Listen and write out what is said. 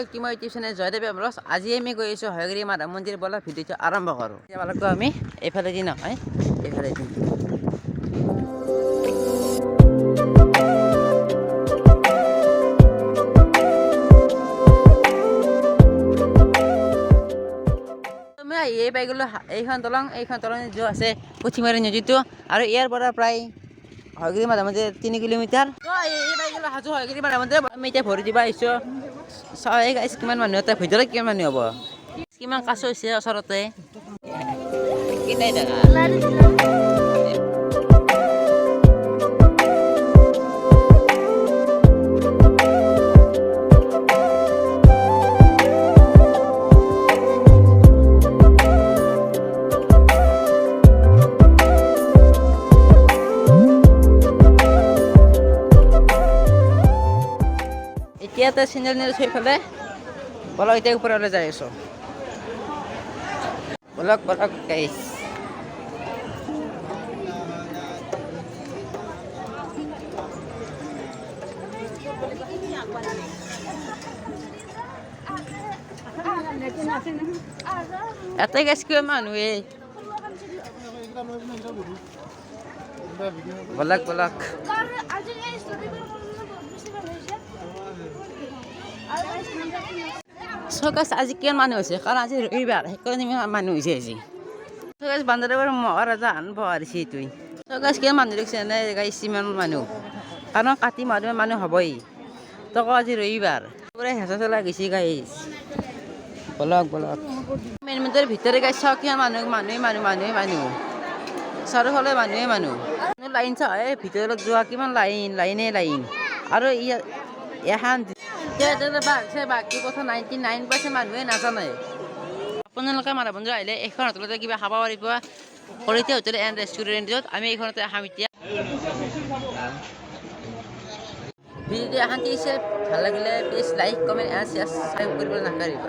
Back to my YouTube channel Joydev vlogs. আজি আমি গৈ আছোঁ হয়গ্ৰীৱ মাধৱ মন্দিৰ। বলা ভিডিঅ'টো আৰম্ভ কৰোঁ। এতিয়া আমি এইফালেদি নহয়, এইফালেদি আমি আহিয়ে পাই গ'লোঁ এইখন দলং যি আছে পুঠিমাৰী নদীটো, আৰু ইয়াৰ পৰা প্ৰায় হয়গ্ৰীৱ মাধৱ মন্দিৰ 3 কিলোমিটাৰ। এই পাই গ'লোঁ হাজো হয়গ্ৰীৱ মাধৱ মন্দিৰ। আমি এতিয়া ভৰি দিব আহিছোঁ। চাই গাইছ কিমান মানুহ, তাৰ ভিতৰত কিমান মানুহ হ'ব, কিমান কাছ হৈছে ওচৰতে। কিনাই দেখা এতিয়া এটা চেনেল নিলে সেইফালে। বলক এতিয়া ওপৰলৈ যাই আছোঁ। বলক গাইছ। এতে গাইছ কিমান মানুহে। বলক চকাছ আজি কিমান মানুহ হৈছে, কাৰণ আজি ৰবিবাৰ, সেইকাৰণে ইমান মানুহ হৈছে আজি। চকাছ বান্দৰবাৰ মহাৰাজা আনব আহিছে তুই। চকাছ কিমান মানুহ দেখিছে নে গাইছ, ইমান মানুহ, কাৰণ কাতি মাহত মানুহ হ'বই। তক আজি ৰবিবাৰ পুৰা হেঁচা চলা গৈছে গাইছ। বলক মেইন মন্দিৰৰ ভিতৰে গাইছ চাওক কিমান মানুহ চাৰিওফালে মানুহ লাইন চাওক। এই ভিতৰত যোৱা কিমান লাইনে আৰু এখন বাকী কথা 99% মানুহে নাজানে। আপোনালোকে মাধৱ মন্দিৰ আহিলে এইখন হোটেলতে কিবা খাব পাৰিব, কলিতা হোটেল এণ্ড ৰেষ্টুৰেণ্টত। আমি এইখনতে আহাম এতিয়া। ভিডিঅ'টো এখন দিছে, ভাল লাগিলে please like comment and share কৰিবলৈ নাপাহৰিব।